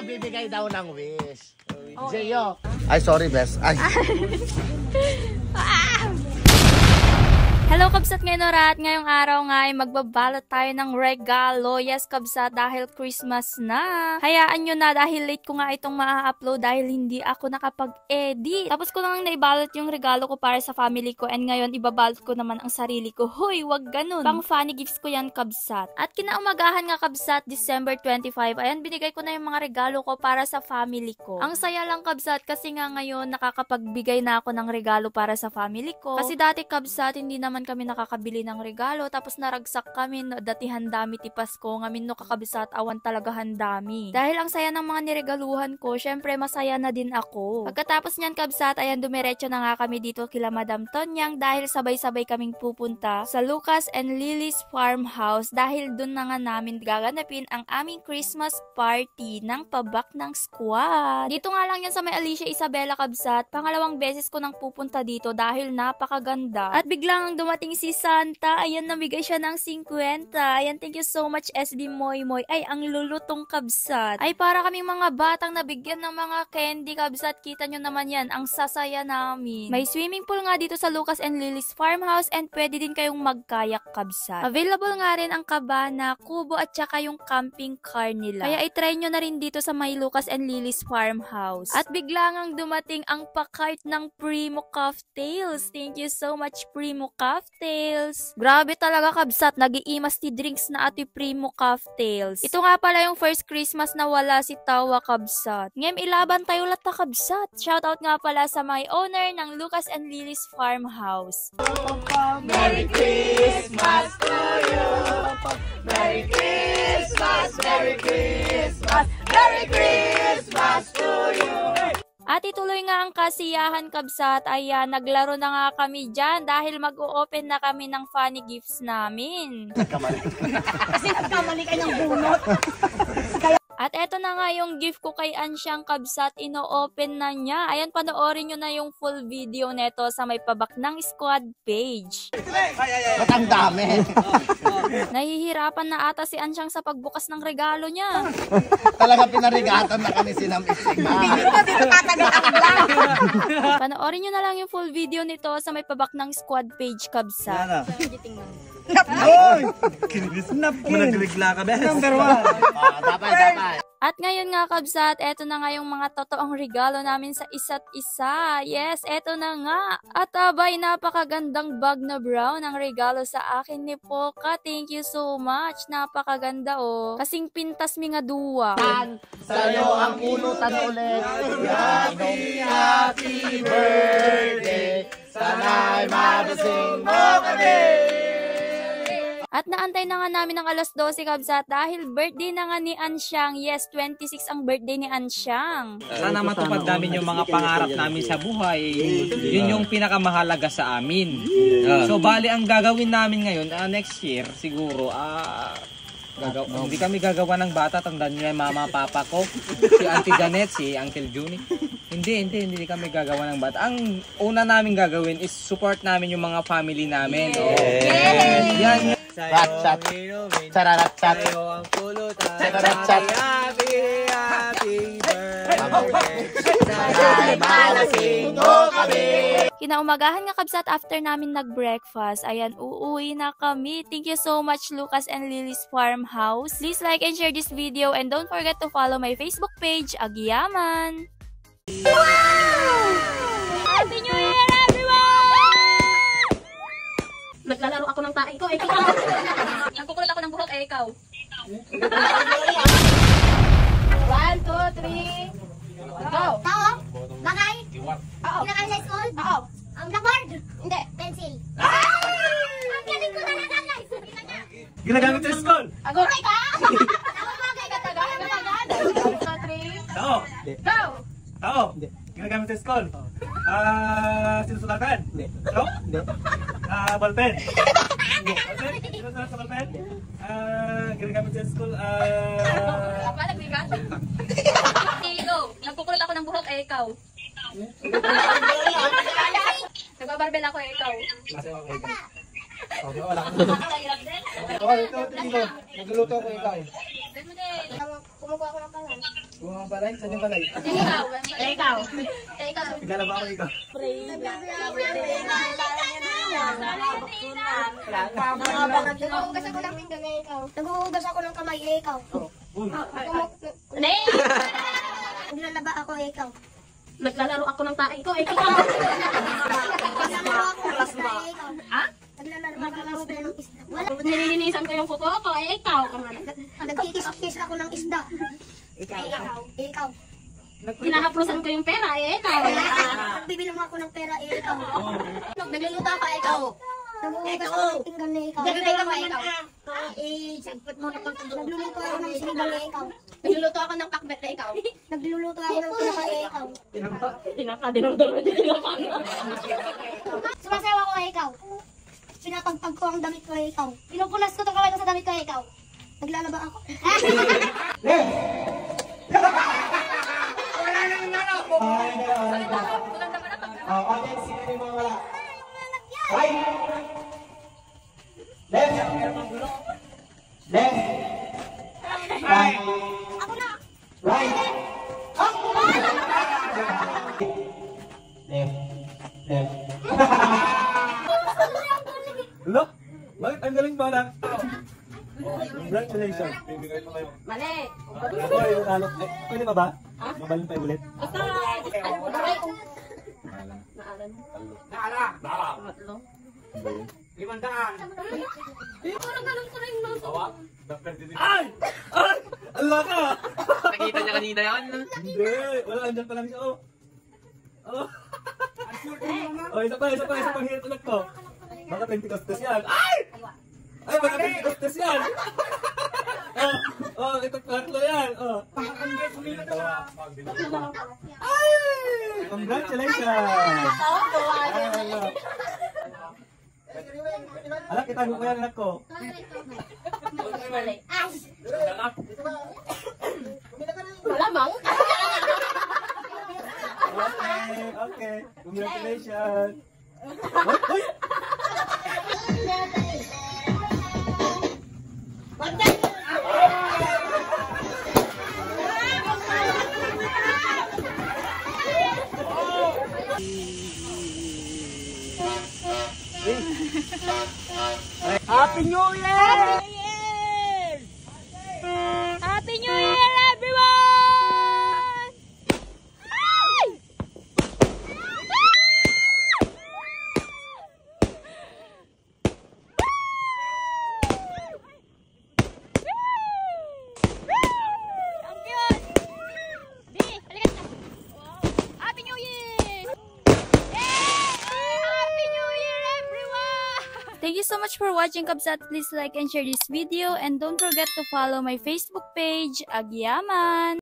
magbibigay daw ng wish. Jeyo. Ay, sorry, bes. Ay. Hello Kabsat Ngenorat! Ngayong araw nga ay magbabalot tayo ng regalo. Yes Kabsat, dahil Christmas na. Hayaan nyo na dahil late ko nga itong maa-upload dahil hindi ako nakapag-edit. Tapos ko lang naibalot yung regalo ko para sa family ko and ngayon ibabalot ko naman ang sarili ko. Hoy, wag ganun. Pang funny gifts ko yan Kabsat. At kinaumagahan nga Kabsat, December 25, ayan binigay ko na yung mga regalo ko para sa family ko. Ang saya lang Kabsat kasi nga ngayon nakakapagbigay na ako ng regalo para sa family ko. Kasi dati Kabsat, hindi naman kami nakakabili ng regalo tapos naragsak kami datihan dami tipas ko ngamin no kakabisat awan talaga handami. Dahil ang saya ng mga niregaluhan ko, syempre masaya na din ako. Pagkatapos niyan Kabsat, ayan dumiretso na nga kami dito kila Madam Tonyang dahil sabay-sabay kaming pupunta sa Lucas and Lily's farmhouse dahil dun na nga namin gaganapin ang aming Christmas party ng pabak ng squad. Dito nga lang yan sa may Alicia Isabela Kabsat, pangalawang beses ko nang pupunta dito dahil napakaganda. At biglang dumating si Santa, ayan namigay siya ng 50. Ayan, thank you so much SB Moy Moy. Ay, ang lulutong Kabsat. Ay, para kaming mga batang nabigyan ng mga candy Kabsat. Kita nyo naman yan, ang sasaya namin. May swimming pool nga dito sa Lucas and Lily's farmhouse and pwede din kayong magkayak Kabsat. Available nga rin ang cabana, kubo at saka yung camping car nila. Kaya i-try nyo na rin dito sa may Lucas and Lily's farmhouse. At biglang ang dumating ang pakart ng Primo Cocktails. Thank you so much Primo Cocktails. Grabe talaga Kabsat, nag-iimas ti drinks na ati Primo Cocktails. Ito nga pala yung first Christmas na wala si Tawa Kabsat. Ngem ilaban tayo lata Kabsat. Shoutout nga pala sa my owner ng Lucas and Lily's farmhouse. Merry Christmas to you. Merry Christmas, Merry Christmas, Merry Christmas to you. At ituloy nga ang kasiyahan Kabsat, ayan, naglaro na nga kami dyan dahil mag-o-open na kami ng funny gifts namin. Kasi nagkamali kayo ng bunot. At eto na nga yung gift ko kay Ansyang Kabsat, ino-open na niya. Ayan, panoorin nyo na yung full video neto sa may pabak ng squad page. Ba't ang dami? Nahihirapan na ata si Ansyang sa pagbukas ng regalo niya. Talaga pinarigatan na kami sinamisig. Panoorin nyo na lang yung full video nito sa may pabak ng squad page Kabsat. Hoy! Snap in! Managligla ka, bes. Number 1. Dapat. At ngayon nga Kabsat, eto na nga yung mga totoong regalo namin sa isa't isa. Yes, eto na nga. At abay, napakagandang bag na brown ang regalo sa akin ni Poca. Thank you so much. Napakaganda oh. Kasing pintas mi nga duwa. Sa'yo ang pulutan ulit. Happy birthday. Sana'y mabasing mo kami. At naantay na nga namin ng alas 12 Kabsat dahil birthday na nga ni Ansyang. Yes, 26 ang birthday ni Ansyang. Sana matupad namin yung mga pangarap namin sa buhay. Yun yung pinakamahalaga sa amin. So bali ang gagawin namin ngayon, next year siguro, hindi kami gagawa ng bata. Tandaan nyo yung mama, papa ko, si Auntie Janet, si Uncle Juni. Hindi kami gagawa ng bata. Ang una namin gagawin is support namin yung mga family namin. Yan. Rat-chat. Chararat-chat. Chararat-chat. Happy birthday. Sana'y mabasing mo kami. Kinaumagahan nga Kabsat after namin nag-breakfast. Ayan, uuwi na kami. Thank you so much Lucas and Lily's farmhouse. Please like and share this video and don't forget to follow my Facebook page, Agiyaman. Wow! Happy New Year everyone! Naglalaro ako ng tae ko, ikaw. Nagkukulot ako ng buhok, ikaw. 1, 2, 3. Go! Tao? Bakay? Oo. Kinakain sa school? Oo. Ang blackboard? Hindi. Pencil? Ang galing ko talaga guys! Ginagamit sa school. Agoray ka! Bagay ka taga? 1, 2, 3. Tao. Go! Tao. Ginagamit sa school. Sinusulatan. Tao. Ballpen. Ballpen. Sinusulat sa ballpen. Ginagamit sa school. Ikaw, nagkukulot ako ng buhok, ikaw. Nagbabarbel ako, ikaw. Wala ka. Ito. Nagluluto ako ikaw. Kumukuha ko ng kalan. Kung ang balay, saan yung balay? Ikaw. Ikaw. Ikaw. Naglalaba ako ikaw. Naghuhugas ako ng pinggan eh, ikaw. Naghuhugas ako ng kamay eh, ikaw. Hindi. Naglalaba ako eh, ikaw. Naglalaro ako ng tae ko. Ikaw. Naglalaro ako ng isda eh, ikaw. Ha? Naglalaro ako ng isda. Wala. Nililinisan ko yung kuko ko. Ikaw. Nagkikis-kis ako ng isda. Ikaw. Ikaw. Hinahaplusan ko yung pera. Ikaw. Nagbibilang ako ng pera eh, ikaw. Nagluluto ka. Ikaw. Naghuhugas ako ng pinggan eh, ikaw. Nagluluto ka. Ikaw. Nagluluto ako ng sinigang eh, ikaw. Nagluluto ako ng pakbet na ikaw. Nagluluto ako ng tinapa eh, ikaw. Dinamdam na tinapa. Sumasayaw ako eh, ikaw. Pinapagpag ko ang damit ko eh, ikaw. Pinupunas ko itong kamay ko sa damit ko eh, ikaw. Naglalaba ako. Okay, sino yung mga wala? Right! Left! Left! Right! Ako na! Right! Up! Left! Left! Hello? Bakit ang galing ba lang? Congratulations. Mali. Ay, alok. Pwede pa ba? Mabalin pa ulit. Basta. Ay! Ay! Allah ka! Nakita niya kanina yan. Hindi. Wala, andyan pa lang siya. Oh. Oh. Oh, isa pa hirap ulit ko. Baka Pentecostes yan. Ay! Ay, baka Pentecostes yan. Oh, ito tatlo yan. Oh. Ay! Congratulations! Anak, itago ko yan, anak ko. Malamang. Okay. Congratulations. Uy! Happy New Year! Happy New Year, everyone! Ay! Ang cute! Bi, halika na. Happy New Year! Yay! Happy New Year, everyone! Thank you so much for watching, Kabsat. Please like and share this video, and don't forget to follow my Facebook page, Agyaman.